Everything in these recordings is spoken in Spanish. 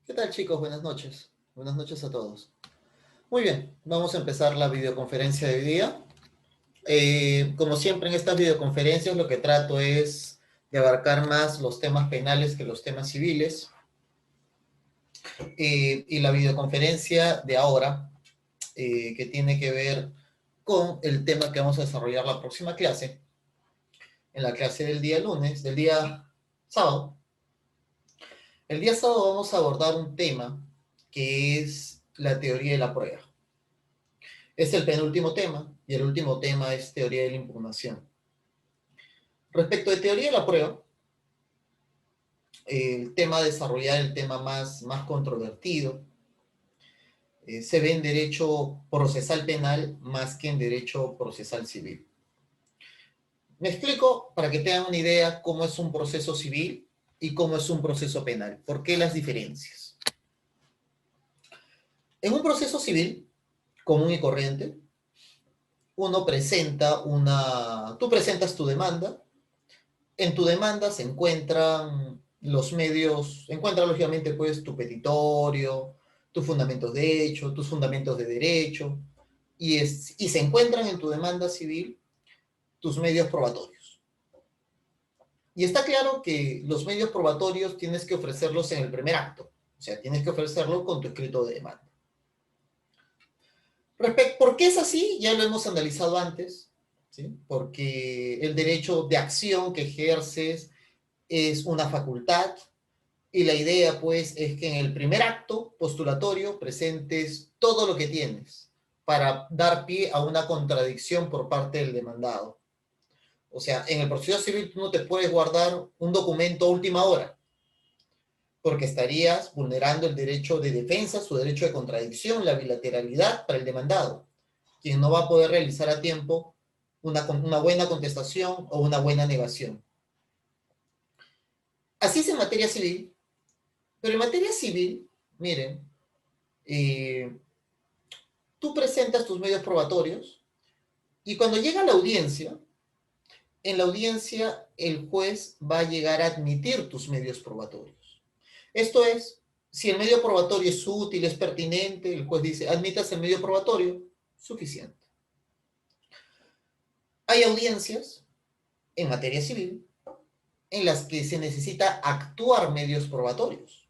¿Qué tal, chicos? Buenas noches. Buenas noches a todos. Muy bien, vamos a empezar la videoconferencia de hoy día. Como siempre en estas videoconferencias lo que trato es de abarcar más los temas penales que los temas civiles. Y la videoconferencia de ahora, que tiene que ver con el tema que vamos a desarrollar la próxima clase, en la clase del día lunes, del día sábado. El día sábado vamos a abordar un tema que es la teoría de la prueba. Es el penúltimo tema, y el último tema es teoría de la impugnación. Respecto de teoría de la prueba, el tema a desarrollar, el tema más controvertido, se ve en derecho procesal penal más que en derecho procesal civil. Me explico para que tengan una idea cómo es un proceso civil y cómo es un proceso penal. ¿Por qué las diferencias? En un proceso civil común y corriente, tú presentas tu demanda. En tu demanda se encuentran los medios, encuentra lógicamente pues tu petitorio, tus fundamentos de hecho, tus fundamentos de derecho, y se encuentran en tu demanda civil tus medios probatorios. Y está claro que los medios probatorios tienes que ofrecerlos en el primer acto, o sea, tienes que ofrecerlo con tu escrito de demanda. ¿Por qué es así? Ya lo hemos analizado antes, ¿sí? Porque el derecho de acción que ejerces es una facultad. Y la idea, pues, es que en el primer acto postulatorio presentes todo lo que tienes para dar pie a una contradicción por parte del demandado. O sea, en el proceso civil tú no te puedes guardar un documento a última hora, porque estarías vulnerando el derecho de defensa, su derecho de contradicción, la bilateralidad para el demandado, quien no va a poder realizar a tiempo una buena contestación o una buena negación. Así es en materia civil, pero en materia civil, miren, eh, tú presentas tus medios probatorios y cuando llega la audiencia, en la audiencia el juez va a llegar a admitir tus medios probatorios. Esto es, si el medio probatorio es útil, es pertinente, el juez dice, admitas el medio probatorio, suficiente. Hay audiencias en materia civil en las que se necesita actuar medios probatorios.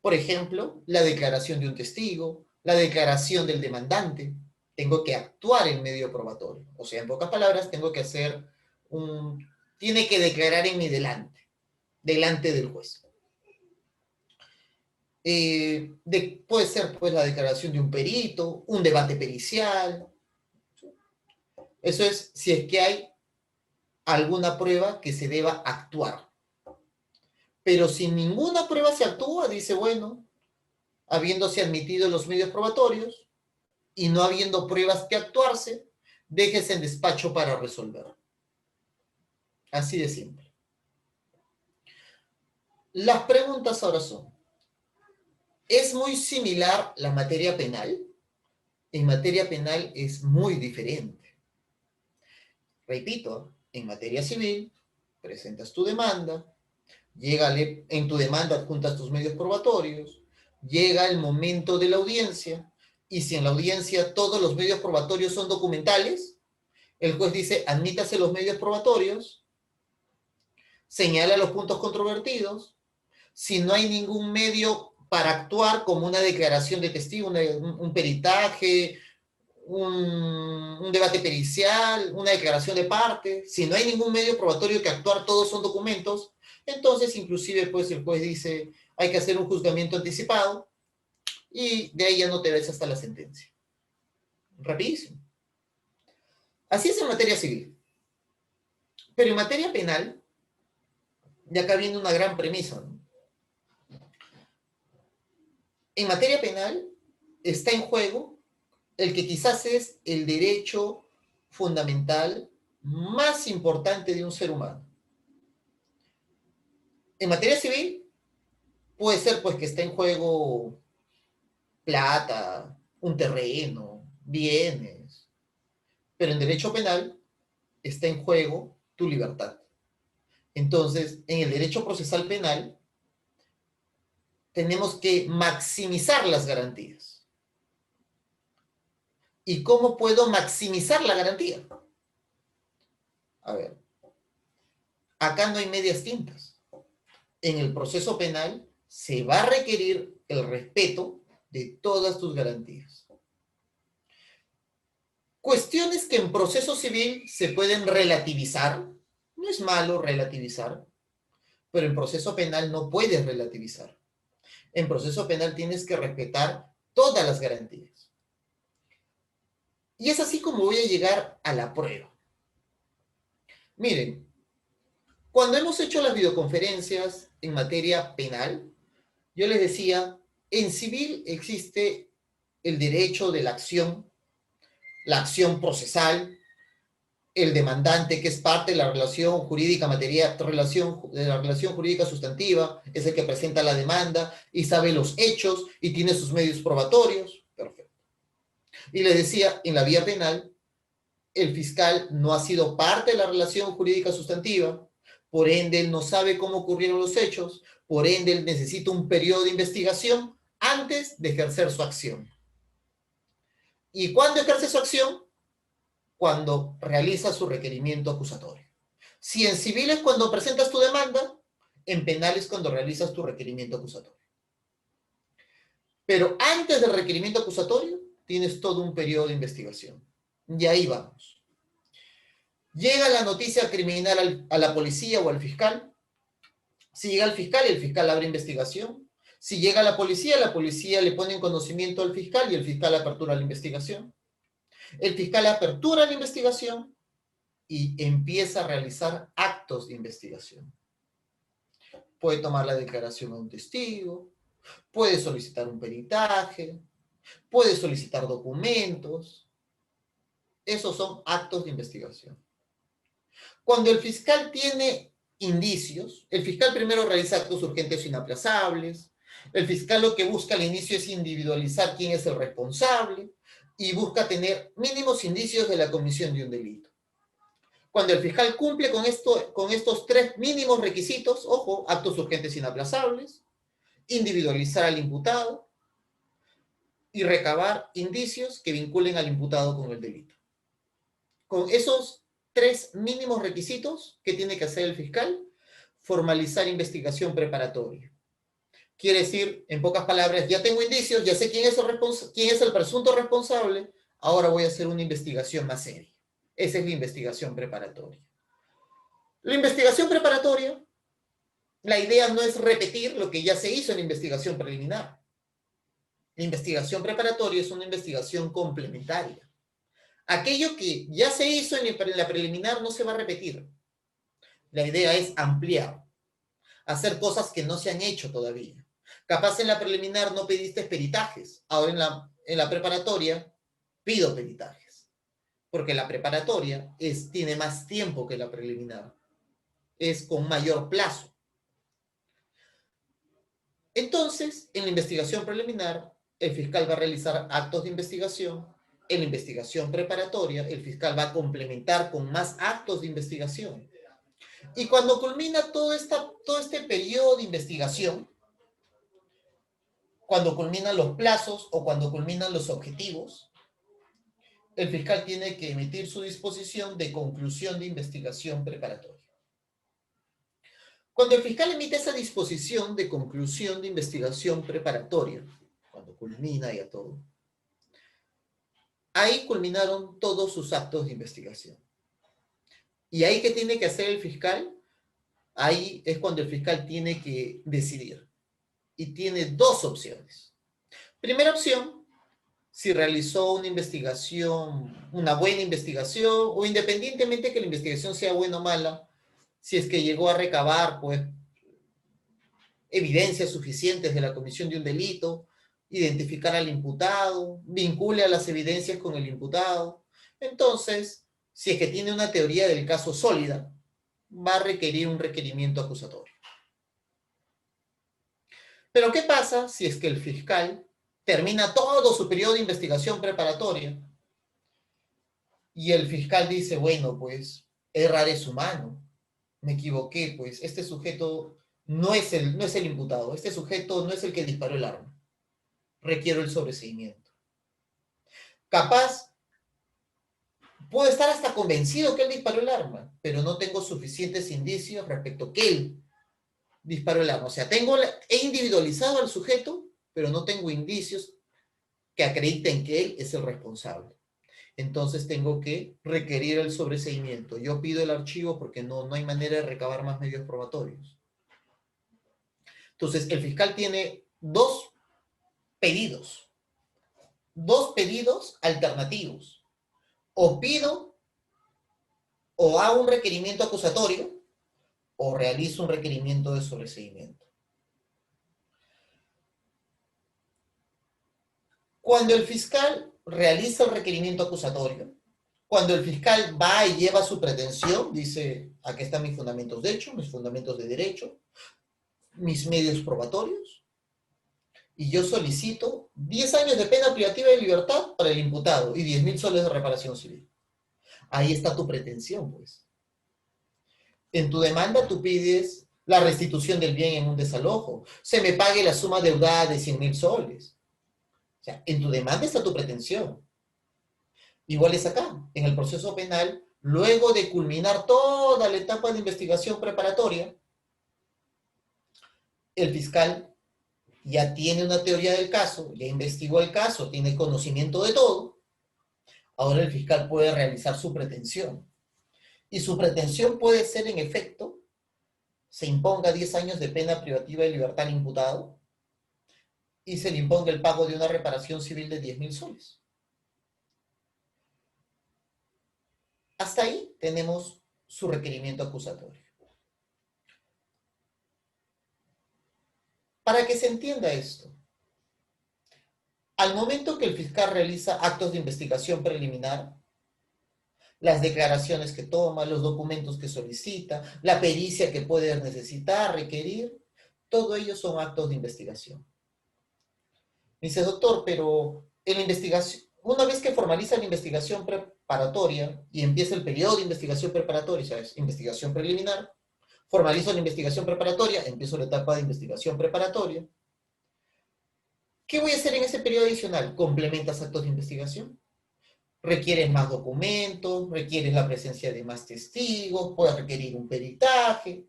Por ejemplo, la declaración de un testigo, la declaración del demandante. Tengo que actuar en medio probatorio. O sea, en pocas palabras, tiene que declarar en mi delante del juez. Puede ser pues la declaración de un perito, un debate pericial. Eso es si es que hay alguna prueba que se deba actuar. Pero si ninguna prueba se actúa, dice, bueno, habiéndose admitido los medios probatorios, y no habiendo pruebas que actuarse, déjese en despacho para resolver. Así de simple. Las preguntas ahora son, ¿es muy similar la materia penal? En materia penal es muy diferente. Repito, en materia civil, presentas tu demanda, en tu demanda adjuntas tus medios probatorios, llega el momento de la audiencia, y si en la audiencia todos los medios probatorios son documentales, el juez dice, admítase los medios probatorios, señala los puntos controvertidos. Si no hay ningún medio para actuar, como una declaración de testigo, un peritaje, un debate pericial, una declaración de parte, si no hay ningún medio probatorio que actuar, todos son documentos, entonces inclusive pues el juez dice, hay que hacer un juzgamiento anticipado, y de ahí ya no te ves hasta la sentencia. Rapidísimo. Así es en materia civil. Pero en materia penal, y acá viene una gran premisa, ¿no? En materia penal está en juego el que quizás es el derecho fundamental más importante de un ser humano. En materia civil puede ser pues que está en juego plata, un terreno, bienes, pero en derecho penal está en juego tu libertad. Entonces, en el derecho procesal penal tenemos que maximizar las garantías. ¿Y cómo puedo maximizar la garantía? A ver, acá no hay medias tintas. En el proceso penal se va a requerir el respeto de todas tus garantías. Cuestiones que en proceso civil se pueden relativizar. No es malo relativizar, pero en proceso penal no puedes relativizar. En proceso penal tienes que respetar todas las garantías. Y es así como voy a llegar a la prueba. Miren, cuando hemos hecho las videoconferencias en materia penal, yo les decía, en civil existe el derecho de la acción procesal, el demandante, que es parte de la relación jurídica de la relación jurídica sustantiva, es el que presenta la demanda y sabe los hechos y tiene sus medios probatorios. Perfecto. Y les decía, en la vía penal, el fiscal no ha sido parte de la relación jurídica sustantiva, por ende él no sabe cómo ocurrieron los hechos, por ende él necesita un periodo de investigación antes de ejercer su acción. ¿Y cuándo ejerce su acción? Cuando realiza su requerimiento acusatorio. Si en civil es cuando presentas tu demanda, en penal es cuando realizas tu requerimiento acusatorio. Pero antes del requerimiento acusatorio, tienes todo un periodo de investigación. Y ahí vamos. Llega la noticia criminal a la policía o al fiscal. Si llega al fiscal, el fiscal abre investigación. Si llega a la policía le pone en conocimiento al fiscal y el fiscal apertura la investigación. El fiscal apertura la investigación y empieza a realizar actos de investigación. Puede tomar la declaración a un testigo, puede solicitar un peritaje, puede solicitar documentos. Esos son actos de investigación. Cuando el fiscal tiene indicios, el fiscal primero realiza actos urgentes e inaplazables. El fiscal lo que busca al inicio es individualizar quién es el responsable y busca tener mínimos indicios de la comisión de un delito. Cuando el fiscal cumple con estos tres mínimos requisitos, ojo, actos urgentes inaplazables, individualizar al imputado y recabar indicios que vinculen al imputado con el delito. Con esos tres mínimos requisitos, ¿qué tiene que hacer el fiscal? Formalizar investigación preparatoria. Quiere decir, en pocas palabras, ya tengo indicios, ya sé quién es el presunto responsable, ahora voy a hacer una investigación más seria. Esa es la investigación preparatoria. La investigación preparatoria, la idea no es repetir lo que ya se hizo en la investigación preliminar. La investigación preparatoria es una investigación complementaria. Aquello que ya se hizo en la preliminar no se va a repetir. La idea es ampliar, hacer cosas que no se han hecho todavía. Capaz en la preliminar no pediste peritajes, ahora en la preparatoria pido peritajes, porque la preparatoria tiene más tiempo que la preliminar, es con mayor plazo. Entonces, en la investigación preliminar, el fiscal va a realizar actos de investigación. En la investigación preparatoria, el fiscal va a complementar con más actos de investigación. Y cuando culmina todo este periodo de investigación, cuando culminan los plazos o cuando culminan los objetivos, el fiscal tiene que emitir su disposición de conclusión de investigación preparatoria. Cuando el fiscal emite esa disposición de conclusión de investigación preparatoria, cuando culmina ya todo, ahí culminaron todos sus actos de investigación. ¿Y ahí qué tiene que hacer el fiscal? Ahí es cuando el fiscal tiene que decidir. Y tiene dos opciones. Primera opción, si realizó una investigación, una buena investigación, o independientemente que la investigación sea buena o mala, si es que llegó a recabar, pues, evidencias suficientes de la comisión de un delito, identificar al imputado, vincule a las evidencias con el imputado. Entonces, si es que tiene una teoría del caso sólida, va a requerir un requerimiento acusatorio. Pero ¿qué pasa si es que el fiscal termina todo su periodo de investigación preparatoria y el fiscal dice, bueno, pues, errar es humano, me equivoqué, pues, este sujeto no es el imputado. Este sujeto no es el que disparó el arma. Requiero el sobreseimiento. Capaz, puedo estar hasta convencido que él disparó el arma, pero no tengo suficientes indicios respecto a que él disparó el arma. O sea, he individualizado al sujeto, pero no tengo indicios que acrediten que él es el responsable. Entonces tengo que requerir el sobreseimiento. Yo pido el archivo porque no hay manera de recabar más medios probatorios. Entonces, el fiscal tiene dos pedidos alternativos. O pido o hago un requerimiento acusatorio o realizo un requerimiento de sobreseimiento. Cuando el fiscal realiza el requerimiento acusatorio, cuando el fiscal va y lleva su pretensión, dice, aquí están mis fundamentos de hecho, mis fundamentos de derecho, mis medios probatorios, y yo solicito 10 años de pena privativa de libertad para el imputado y 10.000 soles de reparación civil. Ahí está tu pretensión, pues. En tu demanda tú pides la restitución del bien en un desalojo, se me pague la suma deudada de 100.000 soles. O sea, en tu demanda está tu pretensión. Igual es acá, en el proceso penal, luego de culminar toda la etapa de investigación preparatoria, el fiscal ya tiene una teoría del caso, ya investigó el caso, tiene conocimiento de todo, ahora el fiscal puede realizar su pretensión. Y su pretensión puede ser, en efecto, se imponga 10 años de pena privativa de libertad al imputado y se le imponga el pago de una reparación civil de 10.000 soles. Hasta ahí tenemos su requerimiento acusatorio. Para que se entienda esto, al momento que el fiscal realiza actos de investigación preliminar, las declaraciones que toma, los documentos que solicita, la pericia que puede necesitar, requerir, todo ello son actos de investigación. Me dice, doctor, pero en la investigación, una vez que formaliza la investigación preparatoria y empieza el periodo de investigación preparatoria, ¿sabes? Investigación preliminar, formalizo la investigación preparatoria, empiezo la etapa de investigación preparatoria. ¿Qué voy a hacer en ese periodo adicional? Complementas actos de investigación. Requieres más documentos, requieres la presencia de más testigos, puedes requerir un peritaje,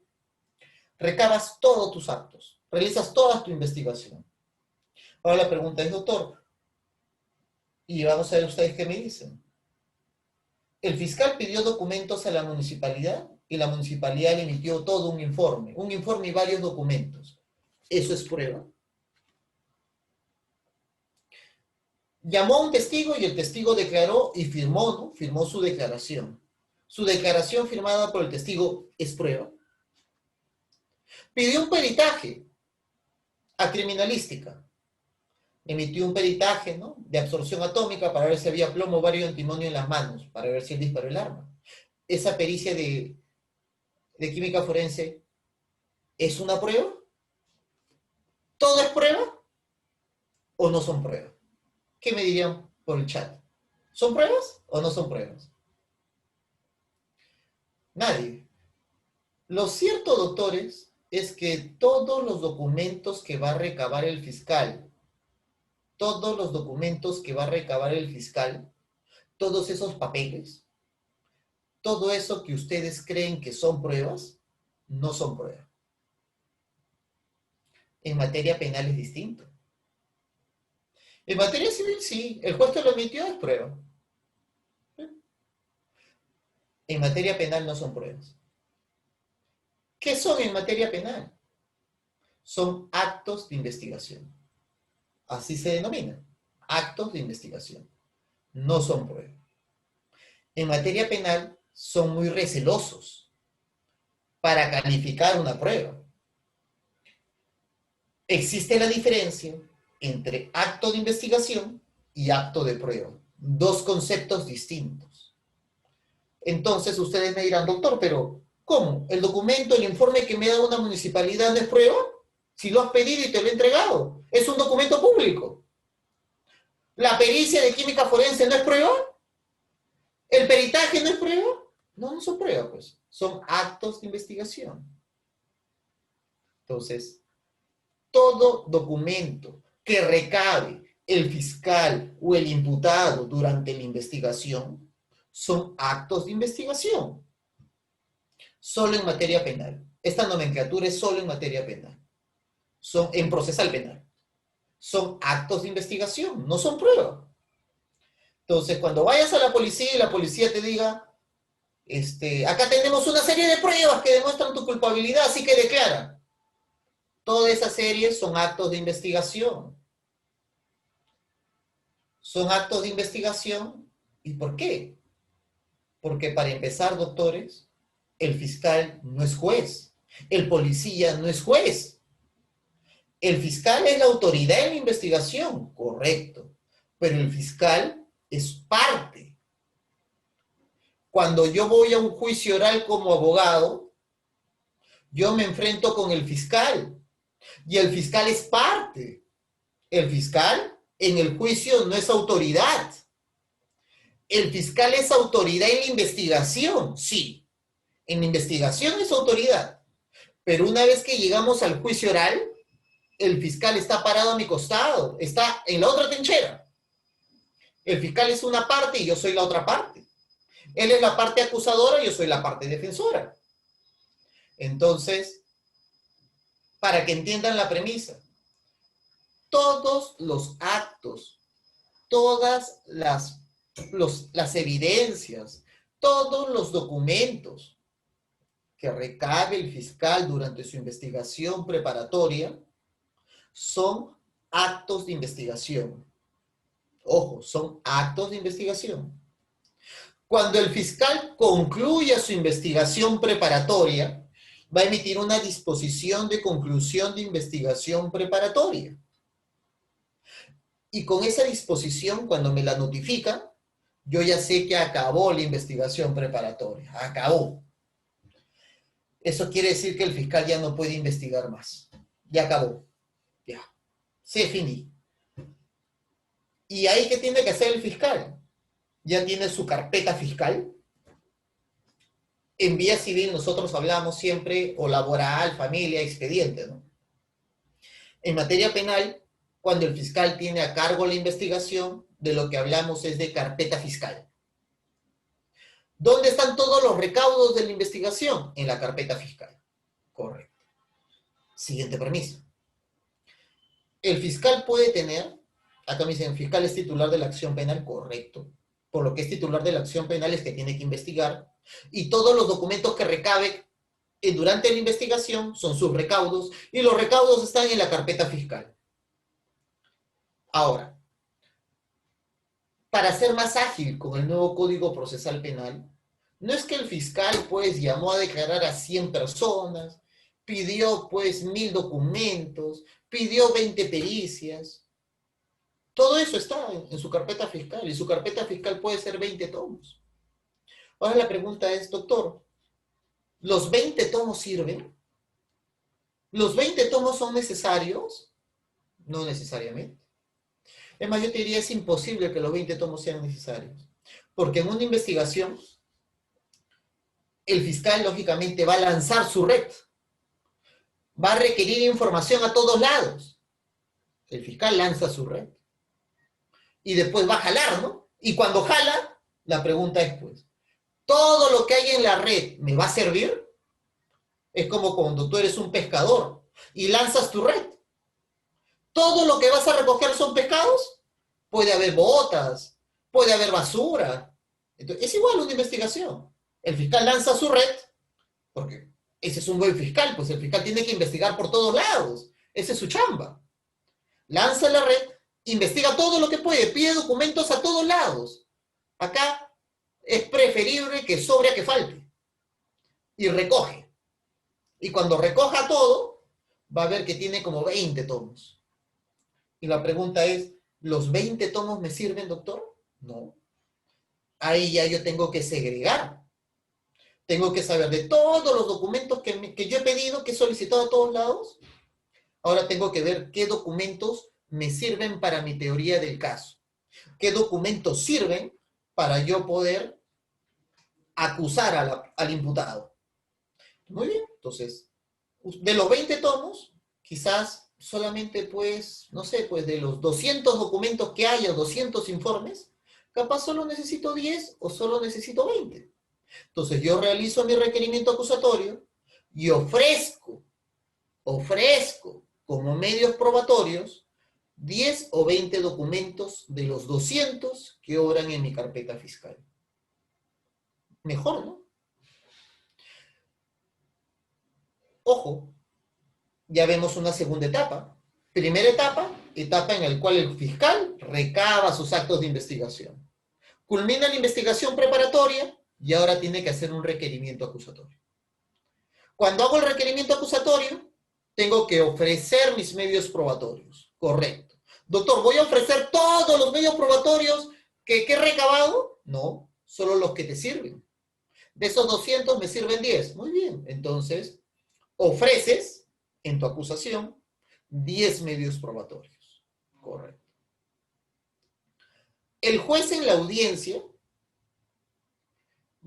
recabas todos tus actos, realizas toda tu investigación. Ahora la pregunta es, doctor, y vamos a ver ustedes qué me dicen. El fiscal pidió documentos a la municipalidad y la municipalidad le emitió todo un informe y varios documentos. ¿Eso es prueba? Llamó a un testigo y el testigo declaró y firmó, ¿no? Firmó su declaración. Su declaración firmada por el testigo es prueba. Pidió un peritaje a criminalística. Emitió un peritaje, ¿no?, de absorción atómica para ver si había plomo, bario y antimonio en las manos, para ver si él disparó el arma. Esa pericia de química forense es una prueba. ¿Todo es prueba o no son pruebas? ¿Qué me dirían por el chat? ¿Son pruebas o no son pruebas? Nadie. Lo cierto, doctores, es que todos los documentos que va a recabar el fiscal, todos esos papeles, todo eso que ustedes creen que son pruebas, no son pruebas. En materia penal es distinto. En materia civil, sí, el juez que lo emitió es prueba. En materia penal no son pruebas. ¿Qué son en materia penal? Son actos de investigación. Así se denomina. Actos de investigación. No son pruebas. En materia penal son muy recelosos para calificar una prueba. Existe la diferencia entre acto de investigación y acto de prueba. Dos conceptos distintos. Entonces ustedes me dirán, doctor, pero ¿cómo? ¿El documento, el informe que me da una municipalidad no es prueba? Si lo has pedido y te lo he entregado. Es un documento público. ¿La pericia de química forense no es prueba? ¿El peritaje no es prueba? No, no son pruebas, pues. Son actos de investigación. Entonces, todo documento que recabe el fiscal o el imputado durante la investigación son actos de investigación. Solo en materia penal. Esta nomenclatura es solo en materia penal. Son en procesal penal. Son actos de investigación, no son pruebas. Entonces, cuando vayas a la policía y la policía te diga, acá tenemos una serie de pruebas que demuestran tu culpabilidad, así que declara. Toda esa serie son actos de investigación. Son actos de investigación. ¿Y por qué? Porque para empezar, doctores, el fiscal no es juez. El policía no es juez. El fiscal es la autoridad en la investigación, correcto. Pero el fiscal es parte. Cuando yo voy a un juicio oral como abogado, yo me enfrento con el fiscal. Y el fiscal es parte. El fiscal en el juicio no es autoridad. El fiscal es autoridad en la investigación, sí. En la investigación es autoridad. Pero una vez que llegamos al juicio oral, el fiscal está parado a mi costado, está en la otra trinchera. El fiscal es una parte y yo soy la otra parte. Él es la parte acusadora y yo soy la parte defensora. Entonces, para que entiendan la premisa, todos los actos, todas las evidencias, todos los documentos que recabe el fiscal durante su investigación preparatoria son actos de investigación. Ojo, son actos de investigación. Cuando el fiscal concluya su investigación preparatoria, va a emitir una disposición de conclusión de investigación preparatoria. Y con esa disposición, cuando me la notifica, yo ya sé que acabó la investigación preparatoria. Acabó. Eso quiere decir que el fiscal ya no puede investigar más. Ya acabó. Ya. Se finí. ¿Y ahí qué tiene que hacer el fiscal? Ya tiene su carpeta fiscal. En vía civil nosotros hablamos siempre o laboral, familia, expediente, ¿no? En materia penal, cuando el fiscal tiene a cargo la investigación, de lo que hablamos es de carpeta fiscal. ¿Dónde están todos los recaudos de la investigación? En la carpeta fiscal. Correcto. Siguiente premisa. El fiscal puede tener, acá me dicen, el fiscal es titular de la acción penal, correcto. Por lo que es titular de la acción penal es que tiene que investigar. Y todos los documentos que recabe durante la investigación son sus recaudos. Y los recaudos están en la carpeta fiscal. Ahora, para ser más ágil con el nuevo Código Procesal Penal, no es que el fiscal pues llamó a declarar a 100 personas, pidió pues 1000 documentos, pidió 20 pericias. Todo eso está en su carpeta fiscal y su carpeta fiscal puede ser 20 tomos. Ahora la pregunta es, doctor, ¿los 20 tomos sirven? ¿Los 20 tomos son necesarios? No necesariamente. Es más, yo te diría, es imposible que los 20 tomos sean necesarios. Porque en una investigación, el fiscal, lógicamente, va a lanzar su red. Va a requerir información a todos lados. El fiscal lanza su red. Y después va a jalar, ¿no? Y cuando jala, la pregunta es, pues, ¿todo lo que hay en la red me va a servir? Es como cuando tú eres un pescador y lanzas tu red. ¿Todo lo que vas a recoger son pescados? Puede haber botas, puede haber basura. Entonces, es igual una investigación. El fiscal lanza su red, porque ese es un buen fiscal, pues el fiscal tiene que investigar por todos lados. Esa es su chamba. Lanza la red, investiga todo lo que puede, pide documentos a todos lados. Acá es preferible que sobre a que falte. Y recoge. Y cuando recoja todo, va a ver que tiene como 20 tomos. Y la pregunta es, ¿los 20 tomos me sirven, doctor? No. Ahí ya yo tengo que segregar. Tengo que saber de todos los documentos que yo he pedido, que he solicitado a todos lados. Ahora tengo que ver qué documentos me sirven para mi teoría del caso. ¿Qué documentos sirven para yo poder acusar al imputado? Muy bien, entonces, de los 20 tomos, quizás solamente, pues, no sé, pues de los 200 documentos que haya, 200 informes, capaz solo necesito 10 o solo necesito 20. Entonces yo realizo mi requerimiento acusatorio y ofrezco como medios probatorios 10 o 20 documentos de los 200 que obran en mi carpeta fiscal. Mejor, ¿no? Ojo, ya vemos una segunda etapa. Primera etapa, etapa en la cual el fiscal recaba sus actos de investigación. Culmina la investigación preparatoria y ahora tiene que hacer un requerimiento acusatorio. Cuando hago el requerimiento acusatorio, tengo que ofrecer mis medios probatorios. Correcto. Doctor, ¿voy a ofrecer todos los medios probatorios que he recabado? No, solo los que te sirven. De esos 200 me sirven 10. Muy bien, entonces ofreces en tu acusación 10 medios probatorios. Correcto. El juez en la audiencia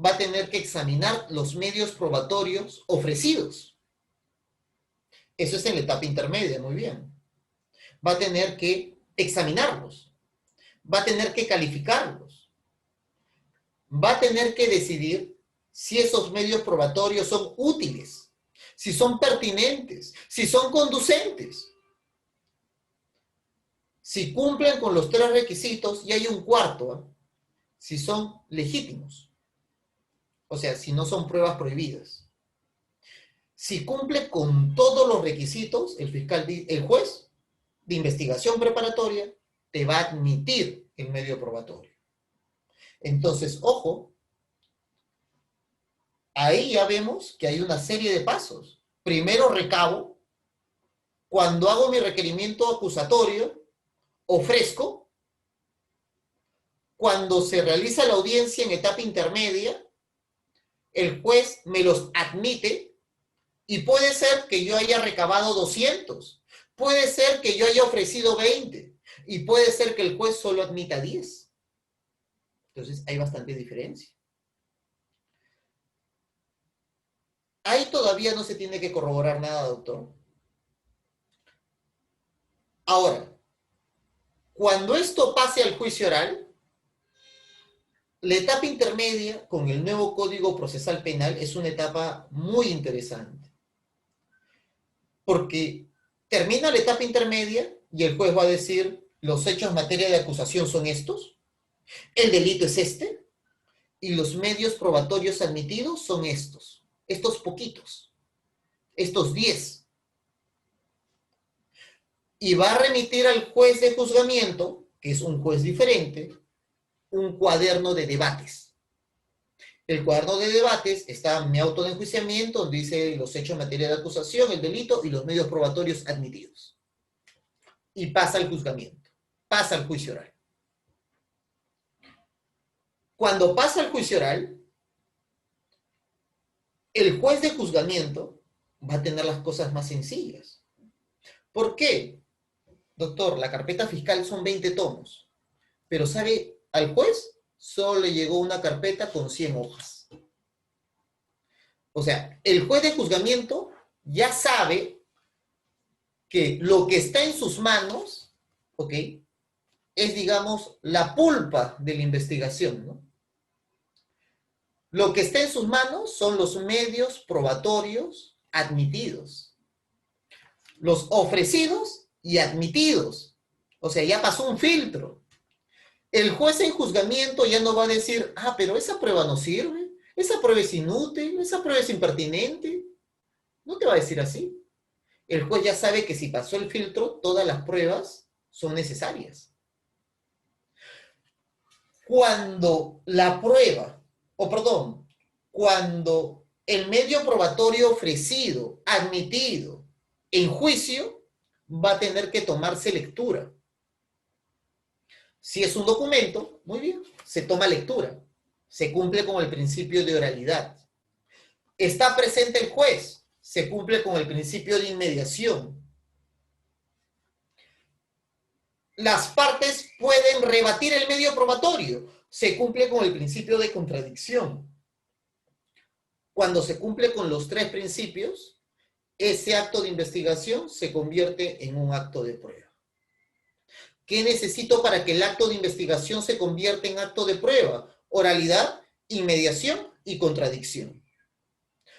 va a tener que examinar los medios probatorios ofrecidos. Eso es en la etapa intermedia, muy bien. Va a tener que examinarlos. Va a tener que calificarlos. Va a tener que decidir si esos medios probatorios son útiles, si son pertinentes, si son conducentes. Si cumplen con los 3 requisitos, y hay un cuarto, ¿eh? Si son legítimos. O sea, si no son pruebas prohibidas. Si cumple con todos los requisitos, el juez de investigación preparatoria te va a admitir el medio probatorio. Entonces, ojo, ahí ya vemos que hay una serie de pasos. Primero recabo, cuando hago mi requerimiento acusatorio, ofrezco, cuando se realiza la audiencia en etapa intermedia, el juez me los admite y puede ser que yo haya recabado 200, puede ser que yo haya ofrecido 20 y puede ser que el juez solo admita 10. Entonces hay bastante diferencia. Ahí todavía no se tiene que corroborar nada, doctor. Ahora, cuando esto pase al juicio oral, la etapa intermedia con el nuevo Código Procesal Penal es una etapa muy interesante. Porque termina la etapa intermedia y el juez va a decir, los hechos en materia de acusación son estos, el delito es este, y los medios probatorios admitidos son estos poquitos, estos 10. Y va a remitir al juez de juzgamiento, que es un juez diferente, un cuaderno de debates. El cuaderno de debates está en mi auto de enjuiciamiento, donde dice los hechos en materia de acusación, el delito y los medios probatorios admitidos. Y pasa al juzgamiento, pasa al juicio oral. Cuando pasa al juicio oral, el juez de juzgamiento va a tener las cosas más sencillas. ¿Por qué? Doctor, la carpeta fiscal son 20 tomos, pero ¿sabe? Al juez solo le llegó una carpeta con 100 hojas. O sea, el juez de juzgamiento ya sabe que lo que está en sus manos, ¿ok? Es, digamos, la pulpa de la investigación, ¿no? Lo que está en sus manos son los medios probatorios admitidos. Los ofrecidos y admitidos. O sea, ya pasó un filtro. El juez en juzgamiento ya no va a decir, pero esa prueba no sirve, esa prueba es inútil, esa prueba es impertinente. No te va a decir así. El juez ya sabe que si pasó el filtro, todas las pruebas son necesarias. Cuando la prueba, cuando el medio probatorio ofrecido, admitido, en juicio, va a tener que tomarse lectura. Si es un documento, muy bien, se toma lectura. Se cumple con el principio de oralidad. Está presente el juez, se cumple con el principio de inmediación. Las partes pueden rebatir el medio probatorio, se cumple con el principio de contradicción. Cuando se cumple con los 3 principios, ese acto de investigación se convierte en un acto de prueba. ¿Qué necesito para que el acto de investigación se convierta en acto de prueba? Oralidad, inmediación y contradicción.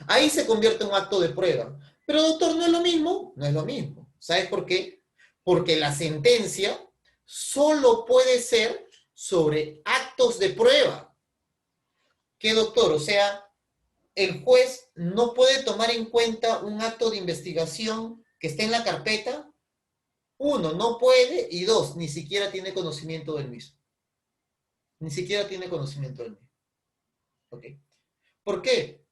Ahí se convierte en un acto de prueba. Pero, doctor, ¿no es lo mismo? No es lo mismo. ¿Sabes por qué? Porque la sentencia solo puede ser sobre actos de prueba. ¿Qué, doctor? O sea, el juez no puede tomar en cuenta un acto de investigación que esté en la carpeta. Uno, no puede, y dos, ni siquiera tiene conocimiento del mismo. Ni siquiera tiene conocimiento del mismo. ¿Ok? ¿Por qué?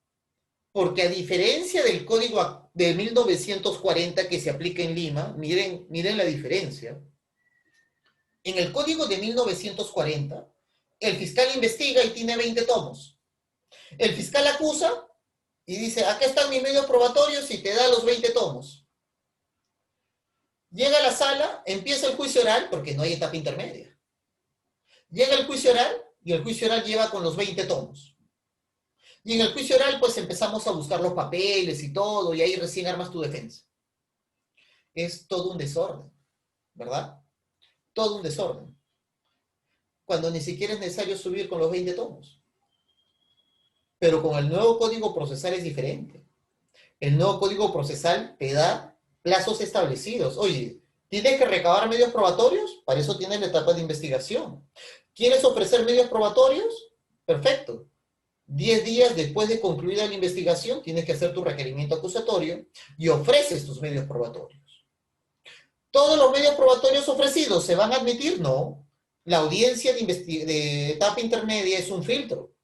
Porque a diferencia del código de 1940 que se aplica en Lima, miren la diferencia. En el código de 1940, el fiscal investiga y tiene 20 tomos. El fiscal acusa y dice, acá están mis medios probatorios y te da los 20 tomos. Llega a la sala, empieza el juicio oral, porque no hay etapa intermedia. Llega el juicio oral y el juicio oral lleva con los 20 tomos. Y en el juicio oral, pues empezamos a buscar los papeles y todo, y ahí recién armas tu defensa. Es todo un desorden, ¿verdad? Todo un desorden. Cuando ni siquiera es necesario subir con los 20 tomos. Pero con el nuevo código procesal es diferente. El nuevo código procesal te da plazos establecidos. Oye, ¿tienes que recabar medios probatorios? Para eso tienes la etapa de investigación. ¿Quieres ofrecer medios probatorios? Perfecto. 10 días después de concluida la investigación, tienes que hacer tu requerimiento acusatorio y ofreces tus medios probatorios. ¿Todos los medios probatorios ofrecidos se van a admitir? No. La audiencia de etapa intermedia es un filtro.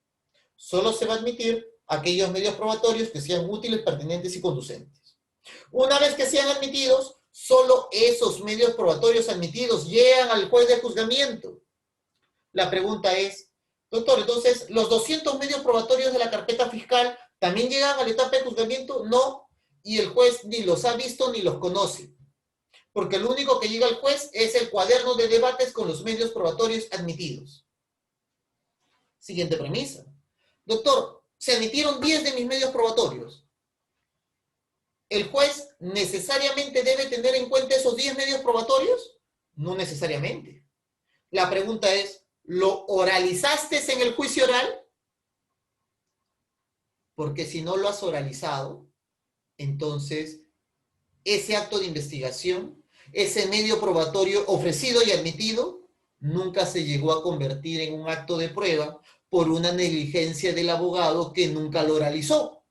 Solo se va a admitir aquellos medios probatorios que sean útiles, pertinentes y conducentes. Una vez que sean admitidos, solo esos medios probatorios admitidos llegan al juez de juzgamiento. La pregunta es, doctor, entonces, ¿los 200 medios probatorios de la carpeta fiscal también llegan a la etapa de juzgamiento? No, y el juez ni los ha visto ni los conoce, porque lo único que llega al juez es el cuaderno de debates con los medios probatorios admitidos. Siguiente premisa. Doctor, se admitieron 10 de mis medios probatorios. ¿El juez necesariamente debe tener en cuenta esos 10 medios probatorios? No necesariamente. La pregunta es, ¿lo oralizaste en el juicio oral? Porque si no lo has oralizado, entonces ese acto de investigación, ese medio probatorio ofrecido y admitido, nunca se llegó a convertir en un acto de prueba por una negligencia del abogado que nunca lo oralizó.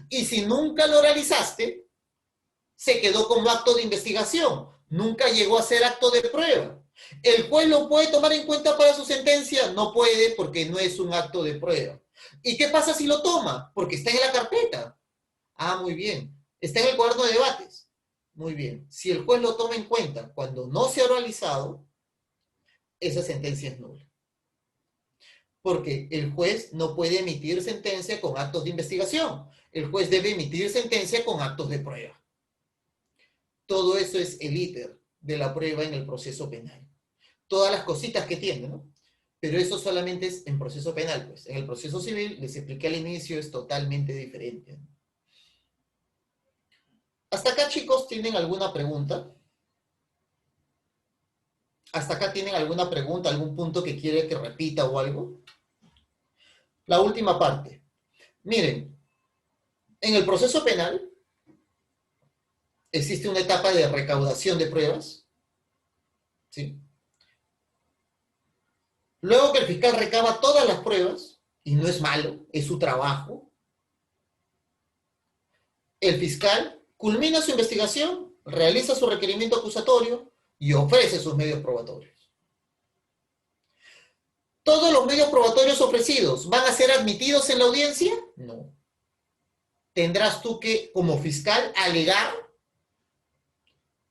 Y si nunca lo oralizaste, se quedó como acto de investigación. Nunca llegó a ser acto de prueba. ¿El juez lo puede tomar en cuenta para su sentencia? No puede porque no es un acto de prueba. ¿Y qué pasa si lo toma? Porque está en la carpeta. Ah, muy bien. Está en el cuaderno de debates. Muy bien. Si el juez lo toma en cuenta cuando no se ha oralizado, esa sentencia es nula. Porque el juez no puede emitir sentencia con actos de investigación. El juez debe emitir sentencia con actos de prueba. Todo eso es el íter de la prueba en el proceso penal. Todas las cositas que tiene, ¿no? Pero eso solamente es en proceso penal, pues. En el proceso civil, les expliqué al inicio, es totalmente diferente, ¿no? Hasta acá, chicos, ¿tienen alguna pregunta? ¿Hasta acá tienen alguna pregunta, algún punto que quiere que repita o algo? La última parte. Miren, en el proceso penal existe una etapa de recaudación de pruebas, ¿sí? Luego que el fiscal recaba todas las pruebas, y no es malo, es su trabajo, el fiscal culmina su investigación, realiza su requerimiento acusatorio y ofrece sus medios probatorios. ¿Todos los medios probatorios ofrecidos van a ser admitidos en la audiencia? No. Tendrás tú que, como fiscal, alegar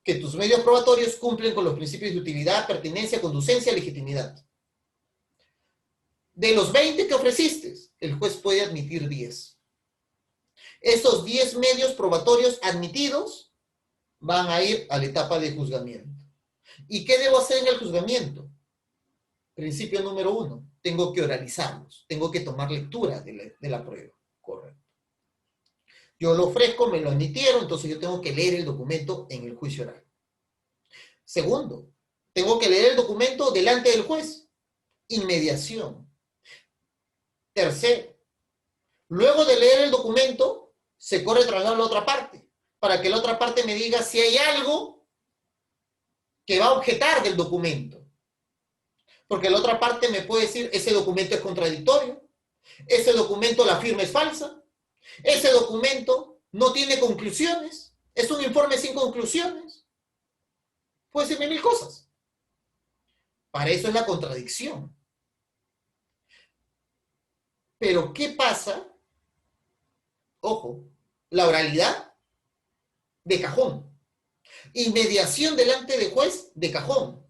que tus medios probatorios cumplen con los principios de utilidad, pertinencia, conducencia, legitimidad. De los 20 que ofreciste, el juez puede admitir 10. Esos 10 medios probatorios admitidos van a ir a la etapa de juzgamiento. ¿Y qué debo hacer en el juzgamiento? Principio número 1, tengo que oralizarlos, tengo que tomar lectura de la prueba. Correcto. Yo lo ofrezco, me lo emitieron, entonces yo tengo que leer el documento en el juicio oral. Segundo, tengo que leer el documento delante del juez. Inmediación. Tercero, luego de leer el documento, se corre tras la otra parte, para que la otra parte me diga si hay algo que va a objetar del documento. Porque la otra parte me puede decir, ese documento es contradictorio, ese documento, la firma es falsa, ese documento no tiene conclusiones, es un informe sin conclusiones. Puede decirme mil cosas. Para eso es la contradicción. Pero, ¿qué pasa? Ojo, la oralidad, de cajón. Inmediación delante de juez, de cajón.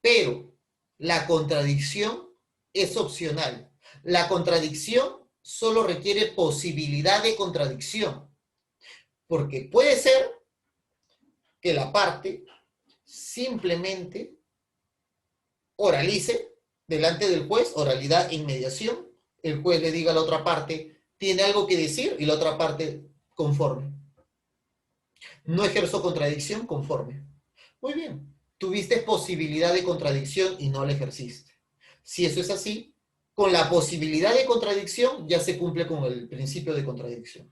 Pero la contradicción es opcional. La contradicción solo requiere posibilidad de contradicción. Porque puede ser que la parte simplemente oralice delante del juez, oralidad e inmediación, el juez le diga a la otra parte, tiene algo que decir, y la otra parte, conforme. No ejerzo contradicción, conforme. Muy bien, tuviste posibilidad de contradicción y no la ejerciste. Si eso es así, con la posibilidad de contradicción ya se cumple con el principio de contradicción.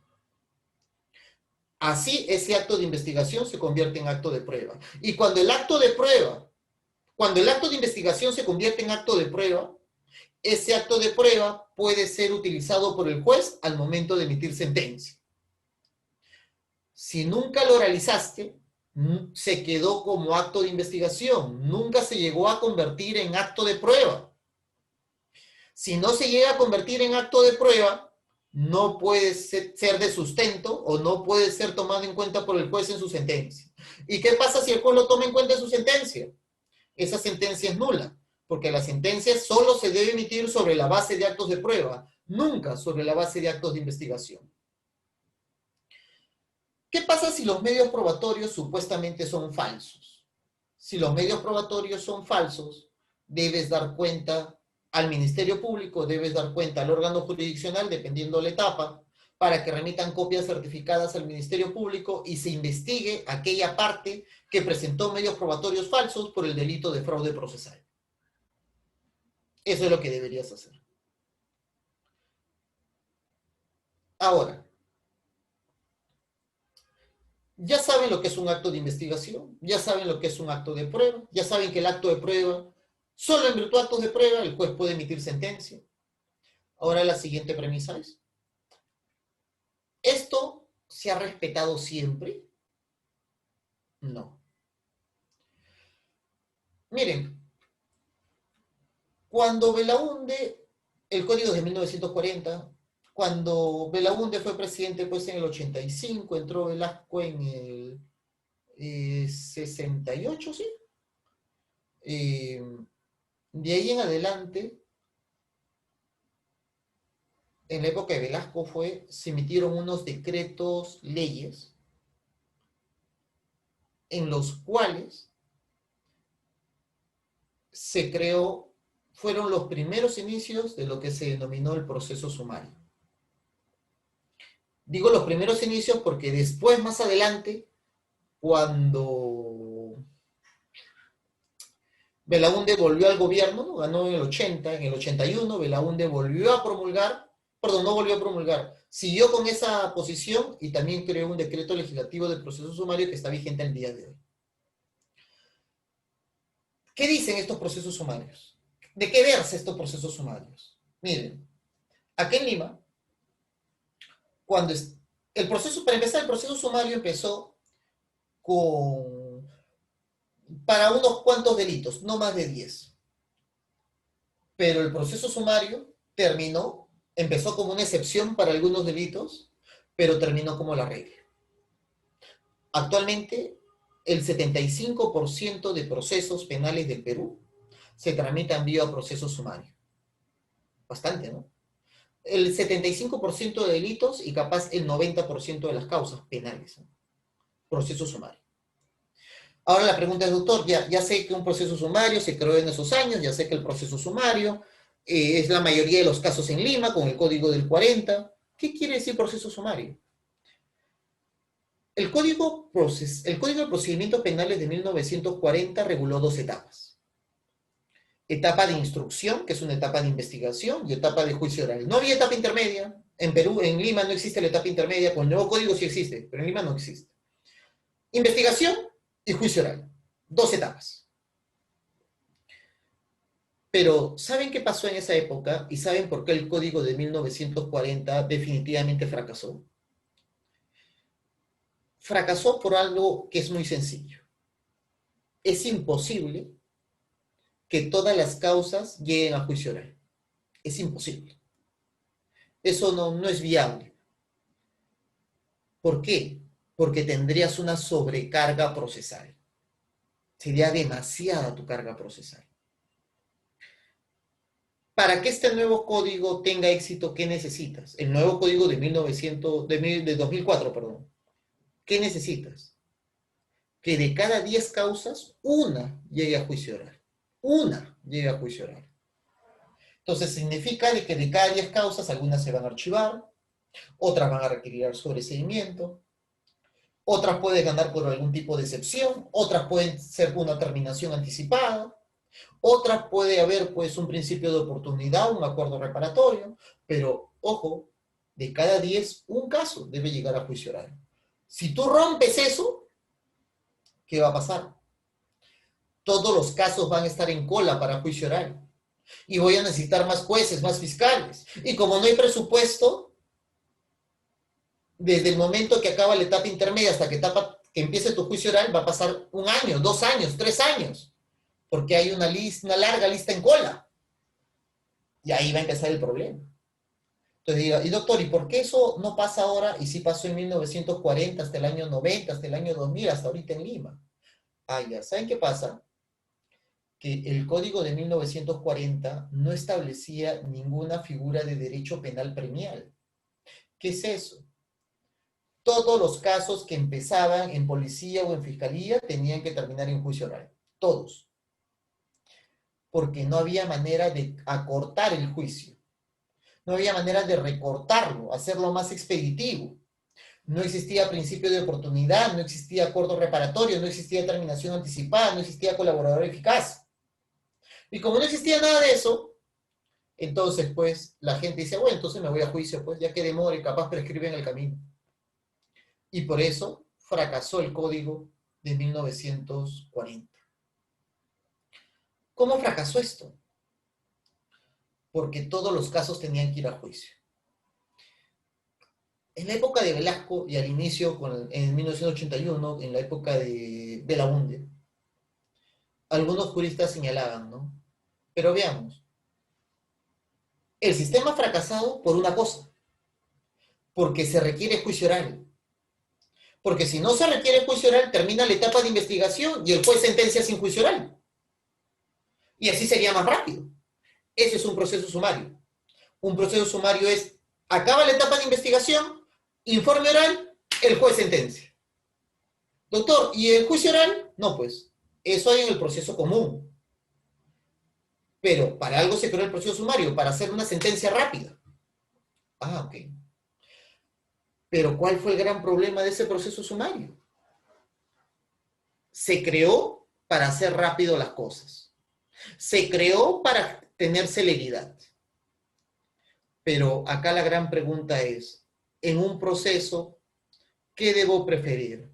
Así, ese acto de investigación se convierte en acto de prueba. Y cuando el acto de investigación se convierte en acto de prueba, ese acto de prueba puede ser utilizado por el juez al momento de emitir sentencia. Si nunca lo realizaste, se quedó como acto de investigación, nunca se llegó a convertir en acto de prueba. Si no se llega a convertir en acto de prueba, no puede ser de sustento o no puede ser tomado en cuenta por el juez en su sentencia. ¿Y qué pasa si el juez lo toma en cuenta en su sentencia? Esa sentencia es nula, porque la sentencia solo se debe emitir sobre la base de actos de prueba, nunca sobre la base de actos de investigación. ¿Qué pasa si los medios probatorios supuestamente son falsos? Si los medios probatorios son falsos, debes dar cuenta al Ministerio Público, debes dar cuenta al órgano jurisdiccional, dependiendo la etapa, para que remitan copias certificadas al Ministerio Público y se investigue aquella parte que presentó medios probatorios falsos por el delito de fraude procesal. Eso es lo que deberías hacer. Ahora, ya saben lo que es un acto de investigación, ya saben lo que es un acto de prueba, ya saben que el acto de prueba, solo en virtud de actos de prueba, el juez puede emitir sentencia. Ahora la siguiente premisa es, ¿esto se ha respetado siempre? No. Miren, cuando Belaúnde, el código de 1940, cuando Belaúnde fue presidente pues en el 85, entró Velasco en el 68, ¿sí? De ahí en adelante, en la época de Velasco se emitieron unos decretos, leyes, en los cuales se creó, fueron los primeros inicios de lo que se denominó el proceso sumario. Digo los primeros inicios porque después, más adelante, cuando Belaúnde volvió al gobierno, ¿no? Ganó en el 80, en el 81, Belaúnde volvió a promulgar, perdón, no volvió a promulgar, siguió con esa posición y también creó un decreto legislativo de proceso sumario que está vigente al día de hoy. ¿Qué dicen estos procesos sumarios? ¿De qué verse estos procesos sumarios? Miren, aquí en Lima, cuando el proceso, para empezar, el proceso sumario empezó para unos cuantos delitos, no más de 10. Pero el proceso sumario empezó como una excepción para algunos delitos, pero terminó como la regla. Actualmente, el 75% de procesos penales del Perú se tramitan vía proceso sumario. Bastante, ¿no? El 75% de delitos y capaz el 90% de las causas penales, ¿no? Proceso sumario. Ahora la pregunta es, doctor, ya sé que un proceso sumario se creó en esos años, ya sé que el proceso sumario es la mayoría de los casos en Lima, con el código del 40, ¿Qué quiere decir proceso sumario? El Código de Procedimientos Penales de 1940 reguló dos etapas. Etapa de instrucción, que es una etapa de investigación, y etapa de juicio oral. No había etapa intermedia. En Perú, en Lima no existe la etapa intermedia, con el nuevo código sí existe, pero en Lima no existe. Investigación y juicio oral. Dos etapas. Pero, ¿saben qué pasó en esa época? ¿Y saben por qué el código de 1940 definitivamente fracasó? Fracasó por algo que es muy sencillo. Es imposible que todas las causas lleguen a juicio oral. Es imposible. Eso no es viable. ¿Por qué? Porque tendrías una sobrecarga procesal. Sería demasiada tu carga procesal. Para que este nuevo código tenga éxito, ¿qué necesitas? El nuevo código de 2004, perdón. ¿Qué necesitas? Que de cada 10 causas, una llegue a juicio oral. Una llegue a juicio oral. Entonces significa de que de cada 10 causas, algunas se van a archivar, otras van a requerir sobreseimiento, otras pueden ganar por algún tipo de excepción, otras pueden ser una terminación anticipada, otras puede haber pues un principio de oportunidad, un acuerdo reparatorio, pero ojo, de cada 10, un caso debe llegar a juicio oral. Si tú rompes eso, ¿qué va a pasar? Todos los casos van a estar en cola para juicio oral. Y voy a necesitar más jueces, más fiscales. Y como no hay presupuesto, desde el momento que acaba la etapa intermedia hasta que empiece tu juicio oral, va a pasar 1 año, 2 años, 3 años. Porque hay una larga lista en cola. Y ahí va a empezar el problema. Entonces diga, y doctor, ¿y por qué eso no pasa ahora? Y sí pasó en 1940, hasta el año 90, hasta el año 2000, hasta ahorita en Lima. Ah, ya, ¿saben qué pasa? Que el Código de 1940 no establecía ninguna figura de derecho penal premial. ¿Qué es eso? Todos los casos que empezaban en policía o en fiscalía tenían que terminar en juicio oral. Todos. Porque no había manera de acortar el juicio. No había manera de recortarlo, hacerlo más expeditivo. No existía principio de oportunidad, no existía acuerdo reparatorio, no existía terminación anticipada, no existía colaborador eficaz. Y como no existía nada de eso, entonces pues la gente dice, bueno, entonces me voy a juicio, pues ya que demore, capaz prescribe en el camino. Y por eso fracasó el código de 1940. ¿Cómo fracasó esto? Porque todos los casos tenían que ir a juicio. En la época de Velasco y al inicio, en 1981, en la época de Belaunde, algunos juristas señalaban, ¿no? Pero veamos, el sistema ha fracasado por una cosa, porque se requiere juicio oral. Porque si no se requiere juicio oral, termina la etapa de investigación y el juez sentencia sin juicio oral. Y así sería más rápido. Ese es un proceso sumario. Un proceso sumario es, acaba la etapa de investigación, informe oral, el juez sentencia. Doctor, ¿y el juicio oral? No, pues, eso hay en el proceso común. Pero para algo se creó el proceso sumario, para hacer una sentencia rápida. Ah, ok. Pero ¿cuál fue el gran problema de ese proceso sumario? Se creó para hacer rápido las cosas. Se creó para tener celeridad. Pero acá la gran pregunta es, en un proceso, ¿qué debo preferir?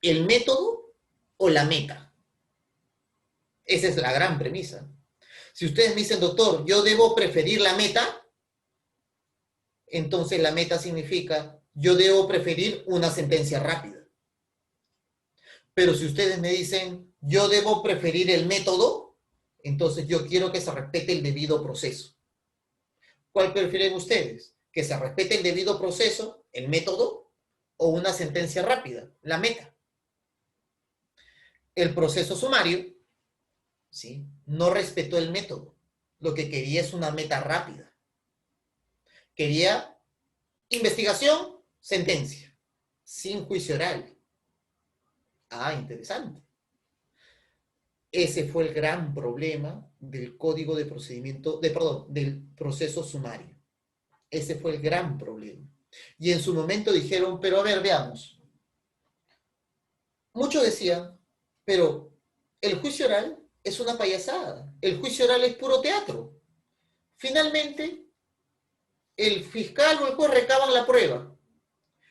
¿El método o la meta? Esa es la gran premisa. Si ustedes me dicen, doctor, yo debo preferir la meta, entonces la meta significa, yo debo preferir una sentencia rápida. Pero si ustedes me dicen, yo debo preferir el método, entonces yo quiero que se respete el debido proceso. ¿Cuál prefieren ustedes? ¿Que se respete el debido proceso, el método, o una sentencia rápida, la meta? El proceso sumario, ¿sí?, no respetó el método. Lo que quería es una meta rápida. Quería investigación, sentencia, sin juicio oral. Ah, interesante. Ese fue el gran problema del código de procedimiento, del proceso sumario. Ese fue el gran problema. Y en su momento dijeron, pero a ver, veamos. Muchos decían, pero el juicio oral es una payasada. El juicio oral es puro teatro. Finalmente, el fiscal o el juez recaban la prueba.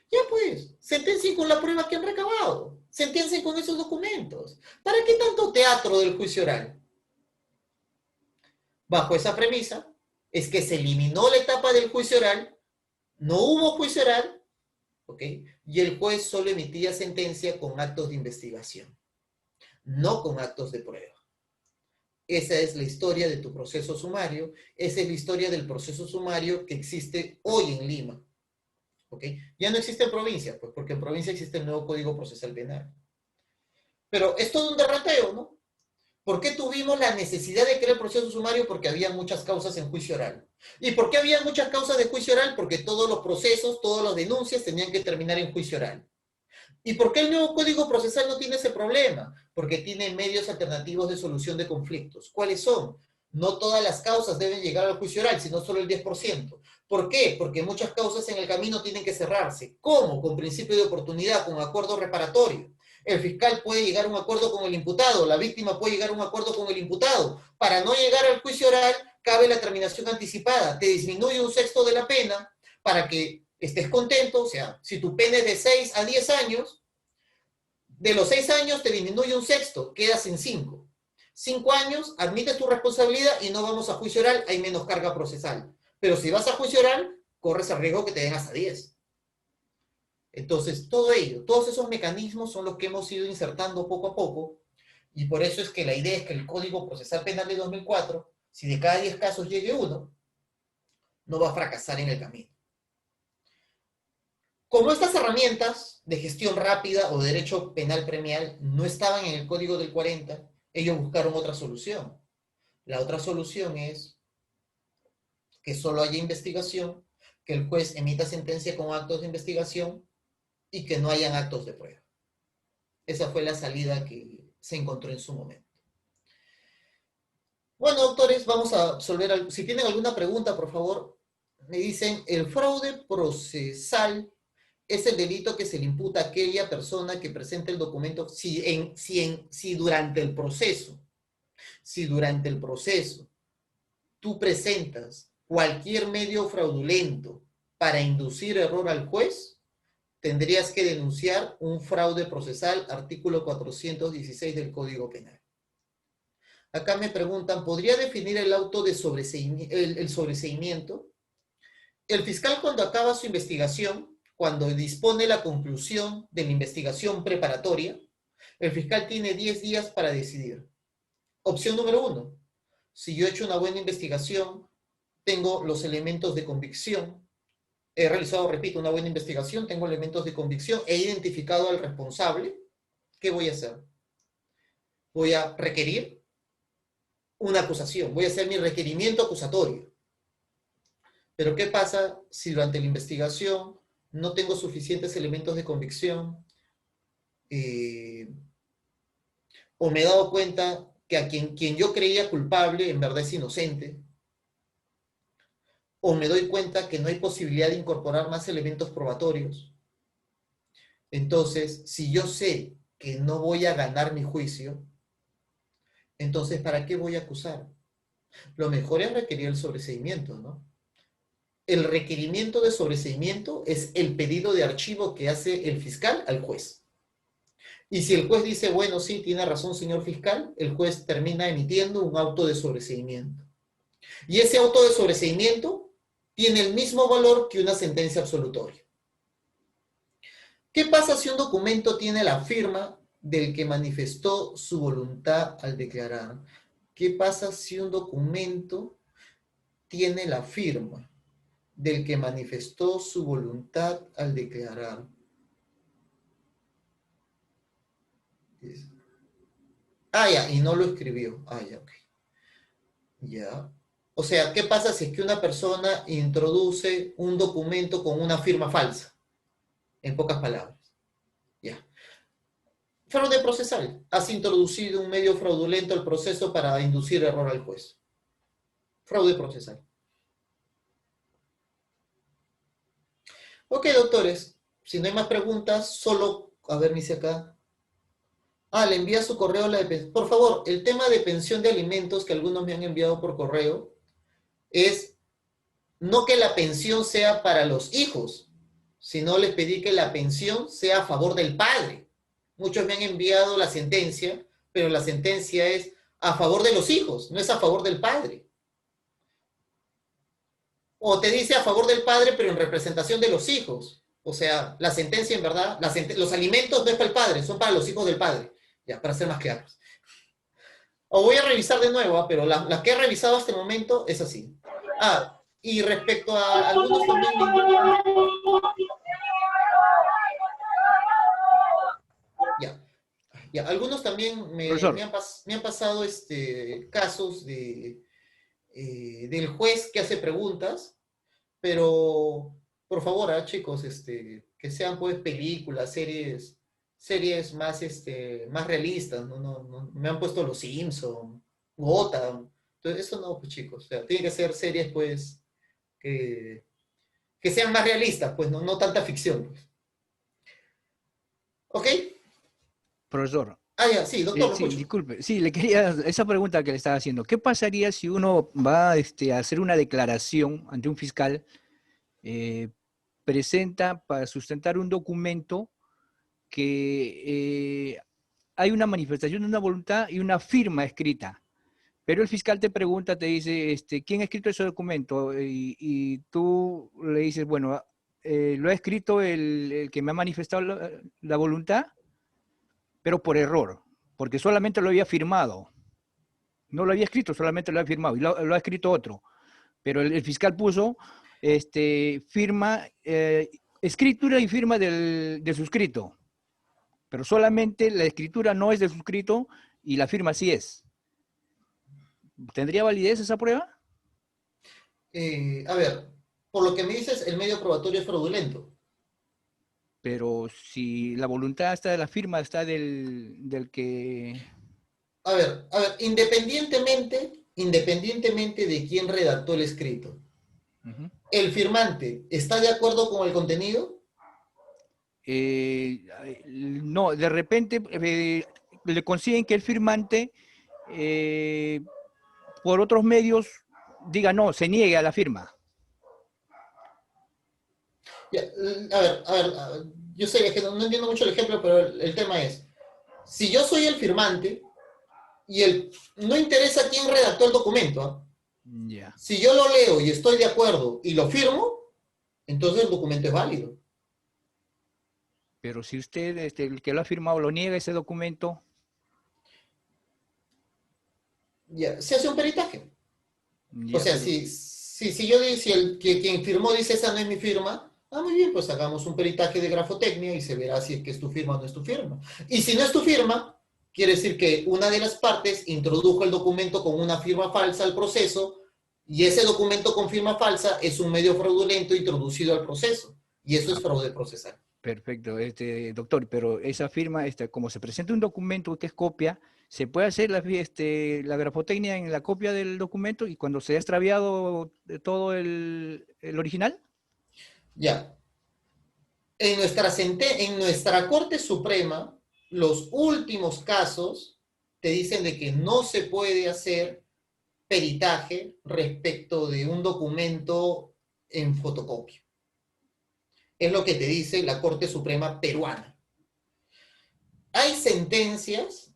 Ya pues, sentencien con la prueba que han recabado. Sentencien con esos documentos. ¿Para qué tanto teatro del juicio oral? Bajo esa premisa, es que se eliminó la etapa del juicio oral, no hubo juicio oral, ¿ok? Y el juez solo emitía sentencia con actos de investigación, no con actos de prueba. Esa es la historia de tu proceso sumario, esa es la historia del proceso sumario que existe hoy en Lima. ¿Ok? Ya no existe en provincia, pues porque en provincia existe el nuevo Código Procesal Penal. Pero es todo un derroteo, ¿no? ¿Por qué tuvimos la necesidad de crear el proceso sumario? Porque había muchas causas en juicio oral. ¿Y por qué había muchas causas de juicio oral? Porque todos los procesos, todas las denuncias tenían que terminar en juicio oral. ¿Y por qué el nuevo Código Procesal no tiene ese problema? Porque tiene medios alternativos de solución de conflictos. ¿Cuáles son? No todas las causas deben llegar al juicio oral, sino solo el 10%. ¿Por qué? Porque muchas causas en el camino tienen que cerrarse. ¿Cómo? Con principio de oportunidad, con acuerdo reparatorio. El fiscal puede llegar a un acuerdo con el imputado, la víctima puede llegar a un acuerdo con el imputado. Para no llegar al juicio oral, cabe la terminación anticipada. Te disminuye un sexto de la pena para que estés contento. O sea, si tu pena es de 6 a 10 años, de los 6 años te disminuye un sexto, quedas en 5. 5 años, admites tu responsabilidad y no vamos a juicio oral, hay menos carga procesal. Pero si vas a juicio oral, corres el riesgo que te den hasta 10. Entonces, todo ello, todos esos mecanismos son los que hemos ido insertando poco a poco, y por eso es que la idea es que el Código Procesal Penal de 2004, si de cada 10 casos llegue uno, no va a fracasar en el camino. Como estas herramientas de gestión rápida o derecho penal premial no estaban en el Código del 40, ellos buscaron otra solución. La otra solución es que solo haya investigación, que el juez emita sentencia con actos de investigación y que no hayan actos de prueba. Esa fue la salida que se encontró en su momento. Bueno, doctores, vamos a resolver. Si tienen alguna pregunta, por favor, me dicen, el fraude procesal es el delito que se le imputa a aquella persona que presenta el documento si durante el proceso tú presentas cualquier medio fraudulento para inducir error al juez, tendrías que denunciar un fraude procesal, artículo 416 del Código Penal. Acá me preguntan, ¿podría definir el auto de sobreseimiento? El fiscal, cuando acaba su investigación, cuando dispone la conclusión de la investigación preparatoria, el fiscal tiene 10 días para decidir. Opción número 1. Si yo he hecho una buena investigación, tengo los elementos de convicción, he realizado, repito, una buena investigación, tengo elementos de convicción, he identificado al responsable, ¿qué voy a hacer? Voy a requerir una acusación, voy a hacer mi requerimiento acusatorio. Pero ¿qué pasa si durante la investigación no tengo suficientes elementos de convicción o me he dado cuenta que a quien yo creía culpable en verdad es inocente? O me doy cuenta que no hay posibilidad de incorporar más elementos probatorios. Entonces, si yo sé que no voy a ganar mi juicio, entonces, ¿para qué voy a acusar? Lo mejor es requerir el sobreseimiento, ¿no? El requerimiento de sobreseimiento es el pedido de archivo que hace el fiscal al juez. Y si el juez dice, bueno, sí, tiene razón, señor fiscal, el juez termina emitiendo un auto de sobreseimiento. Y ese auto de sobreseimiento tiene el mismo valor que una sentencia absolutoria. ¿Qué pasa si un documento tiene la firma del que manifestó su voluntad al declarar? ¿Qué pasa si un documento tiene la firma del que manifestó su voluntad al declarar? Ah, ya, y no lo escribió. Ah, ya, ok. Ya. O sea, ¿qué pasa si es que una persona introduce un documento con una firma falsa? En pocas palabras. Ya. Fraude procesal. Has introducido un medio fraudulento al proceso para inducir error al juez. Fraude procesal. Ok, doctores, si no hay más preguntas, solo, a ver, me dice acá. Ah, le envía su correo a la de por favor, el tema de pensión de alimentos que algunos me han enviado por correo es no que la pensión sea para los hijos, sino les pedí que la pensión sea a favor del padre. Muchos me han enviado la sentencia, pero la sentencia es a favor de los hijos, no es a favor del padre. O te dice a favor del padre, pero en representación de los hijos. O sea, la sentencia en verdad, los alimentos no es para el padre, son para los hijos del padre. Ya, para ser más claros. O voy a revisar de nuevo, pero la que he revisado hasta el momento es así. Ah, y respecto a algunos también ya, ya, algunos también Profesor, me han pasado casos del juez que hace preguntas, pero por favor, chicos, que sean pues películas, series más, más realistas, no, me han puesto Los Simpson, Gotham, entonces eso no, pues chicos, o sea, tienen que ser series pues que, que sean más realistas, pues no tanta ficción, pues. ¿Ok? profesor, Ah, ya, sí, doctor, lo sí, escucho. disculpe, sí, le quería, esa pregunta que le estaba haciendo, ¿qué pasaría si uno va a hacer una declaración ante un fiscal, eh, presenta para sustentar un documento que hay una manifestación de una voluntad y una firma escrita? Pero el fiscal te pregunta, te dice, ¿quién ha escrito ese documento? Y tú le dices, bueno, lo ha escrito el que me ha manifestado la voluntad, pero por error, porque solamente lo había firmado. No lo había escrito, solamente lo había firmado, y lo ha escrito otro. Pero el fiscal puso firma, escritura y firma del suscrito, pero solamente la escritura no es del suscrito y la firma sí es. ¿Tendría validez esa prueba? A ver, por lo que me dices, el medio probatorio es fraudulento. Pero si la voluntad está de la firma, está del que... A ver, independientemente de quién redactó el escrito, Uh-huh. ¿el firmante está de acuerdo con el contenido? No, de repente le consiguen que el firmante, eh, por otros medios, diga no, se niegue a la firma. Ya, a ver, yo sé que no entiendo mucho el ejemplo, pero el tema es, si yo soy el firmante y no interesa quién redactó el documento, ¿ah? Ya. Si yo lo leo y estoy de acuerdo y lo firmo, entonces el documento es válido. Pero si usted, el que lo ha firmado, lo niega ese documento, Ya, se hace un peritaje. O ya, sea, pero si yo digo, si quien firmó dice esa no es mi firma, ah, muy bien, pues hagamos un peritaje de grafotecnia y se verá si es que es tu firma o no es tu firma. Y si no es tu firma, quiere decir que una de las partes introdujo el documento con una firma falsa al proceso y ese documento con firma falsa es un medio fraudulento introducido al proceso. Y eso es ah, fraude procesal. perfecto, doctor, pero esa firma, como se presenta un documento que es copia, se puede hacer la grafotecnia en la copia del documento y cuando se ha extraviado todo el original. Ya. En nuestra Corte Suprema, los últimos casos te dicen de que no se puede hacer peritaje respecto de un documento en fotocopia. Es lo que te dice la Corte Suprema peruana. Hay sentencias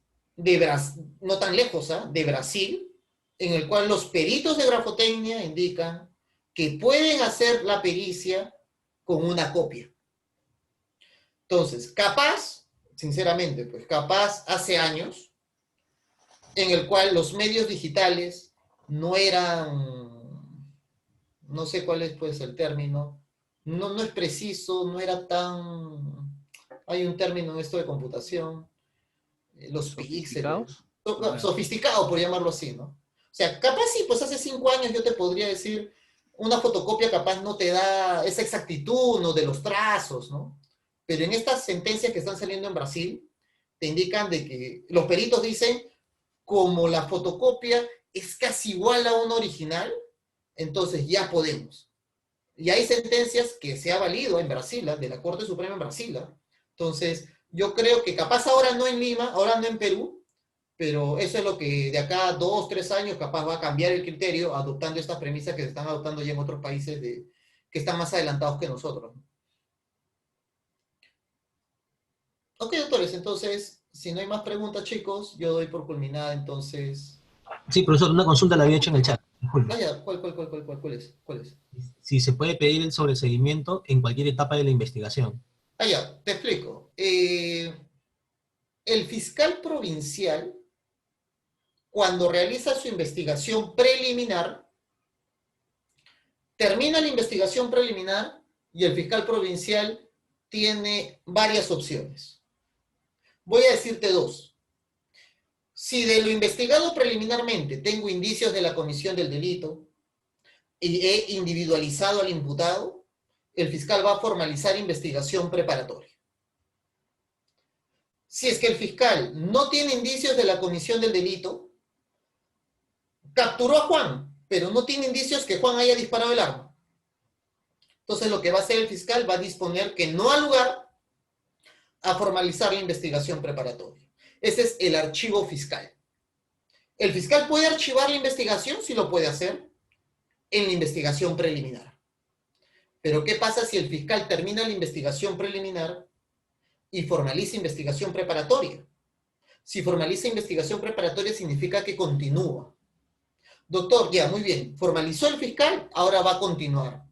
no tan lejos, ¿eh? De Brasil, en el cual los peritos de grafotecnia indican que pueden hacer la pericia con una copia. Entonces, capaz, sinceramente, pues capaz hace años, en el cual los medios digitales no eran, no sé cuál es pues el término, no es preciso, no era tan, hay un término en esto de computación, los píxeles, ¿Sofisticados? Ah, sofisticado por llamarlo así, ¿no? O sea, capaz sí, pues hace 5 años yo te podría decir, una fotocopia capaz no te da esa exactitud, ¿no? De los trazos, ¿no? Pero en estas sentencias que están saliendo en Brasil, te indican de que los peritos dicen, como la fotocopia es casi igual a una original, entonces ya podemos. Y hay sentencias que se ha valido en Brasil, de la Corte Suprema en Brasil. Entonces, yo creo que capaz ahora no en Lima, ahora no en Perú, pero eso es lo que de acá a 2, 3 años capaz va a cambiar el criterio adoptando estas premisas que se están adoptando ya en otros países que están más adelantados que nosotros. Ok, doctores, entonces, si no hay más preguntas, chicos, yo doy por culminada, entonces... Sí, profesor, una consulta la había hecho en el chat. Disculpe. Ah, ya, ¿cuál es? ¿Cuál es? Si se puede pedir el sobreseguimiento en cualquier etapa de la investigación. Ah, ya, te explico. El fiscal provincial, cuando realiza su investigación preliminar, termina la investigación preliminar y el fiscal provincial tiene varias opciones. Voy a decirte dos. Si de lo investigado preliminarmente tengo indicios de la comisión del delito y he individualizado al imputado, el fiscal va a formalizar investigación preparatoria. Si es que el fiscal no tiene indicios de la comisión del delito, capturó a Juan, pero no tiene indicios que Juan haya disparado el arma. Entonces lo que va a hacer el fiscal va a disponer que no ha lugar a formalizar la investigación preparatoria. Ese es el archivo fiscal. ¿El fiscal puede archivar la investigación? Sí lo puede hacer en la investigación preliminar. Pero ¿qué pasa si el fiscal termina la investigación preliminar y formaliza investigación preparatoria? Si formaliza investigación preparatoria significa que continúa. Doctor, ya, muy bien. Formalizó el fiscal, ahora va a continuar.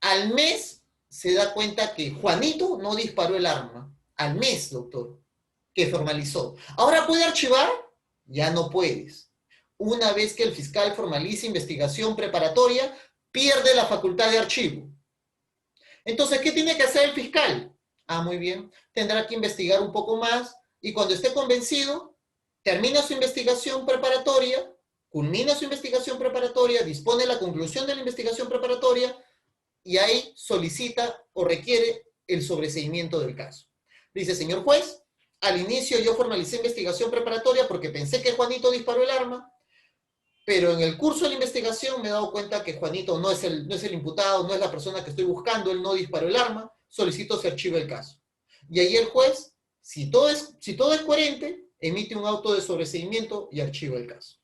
Al mes se da cuenta que Juanito no disparó el arma. Al mes, doctor, que formalizó. ¿Ahora puede archivar? Ya no puedes. Una vez que el fiscal formaliza investigación preparatoria, pierde la facultad de archivo. Entonces, ¿qué tiene que hacer el fiscal? Ah, muy bien. Tendrá que investigar un poco más y cuando esté convencido, termina su investigación preparatoria, culmina su investigación preparatoria, dispone la conclusión de la investigación preparatoria y ahí solicita o requiere el sobreseimiento del caso. Dice, señor juez, al inicio yo formalicé investigación preparatoria porque pensé que Juanito disparó el arma, pero en el curso de la investigación me he dado cuenta que Juanito no es el imputado, no es la persona que estoy buscando, él no disparó el arma, solicito se archive el caso. Y ahí el juez, si todo es coherente, emite un auto de sobreseimiento y archiva el caso.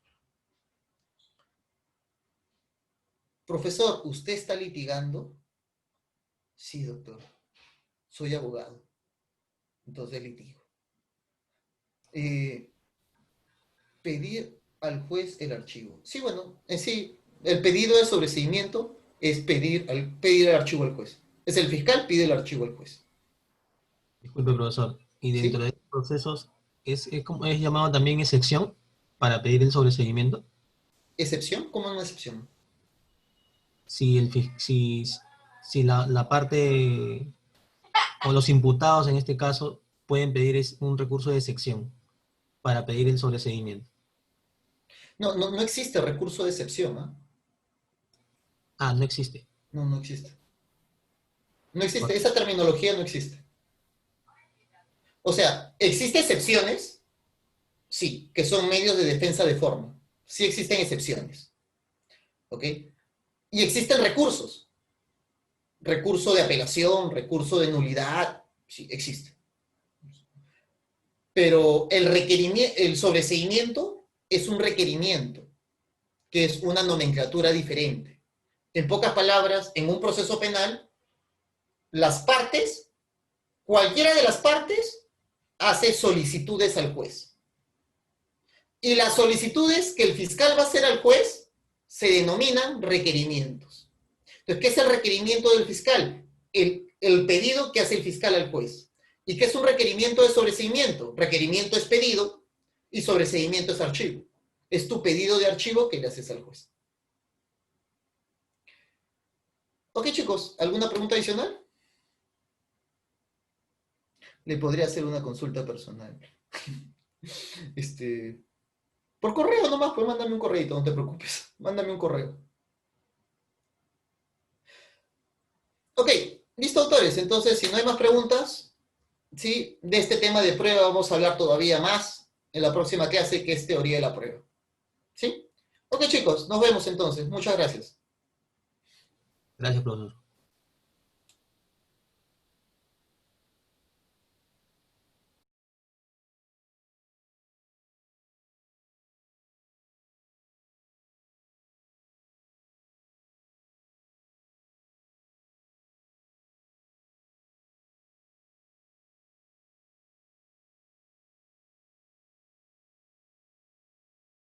Profesor, ¿usted está litigando? Sí, doctor. Soy abogado. Entonces litigo. Pedir al juez el archivo. Sí, bueno, en sí, el pedido de sobreseimiento es pedir el archivo al juez. Es el fiscal, pide el archivo al juez. Disculpe, profesor. Y dentro ¿Sí? de estos procesos, ¿es llamado también excepción para pedir el sobreseguimiento? ¿Excepción? ¿Cómo una excepción? Si la parte o los imputados en este caso pueden pedir un recurso de excepción para pedir el sobreseguimiento. No existe recurso de excepción. ¿Eh? Ah, no existe. No existe. No existe, esa terminología no existe. O sea, ¿existen excepciones? Sí, que son medios de defensa de forma. Sí existen excepciones. ¿Ok? Y existen recursos. Recurso de apelación, recurso de nulidad, sí, existe. Pero el sobreseimiento es un requerimiento, que es una nomenclatura diferente. En pocas palabras, en un proceso penal, las partes, cualquiera de las partes, hace solicitudes al juez. Y las solicitudes que el fiscal va a hacer al juez se denominan requerimientos. Entonces, ¿qué es el requerimiento del fiscal? El pedido que hace el fiscal al juez. ¿Y qué es un requerimiento de sobreseimiento? Requerimiento es pedido y sobreseimiento es archivo. Es tu pedido de archivo que le haces al juez. Ok, chicos, ¿alguna pregunta adicional? Le podría hacer una consulta personal. Por correo nomás, pues mándame un correito, no te preocupes. Mándame un correo. Ok, listo, autores. Entonces, si no hay más preguntas, ¿sí? De este tema de prueba vamos a hablar todavía más en la próxima clase, que es teoría de la prueba. ¿Sí? Ok, chicos, nos vemos entonces. Muchas gracias. Gracias, profesor.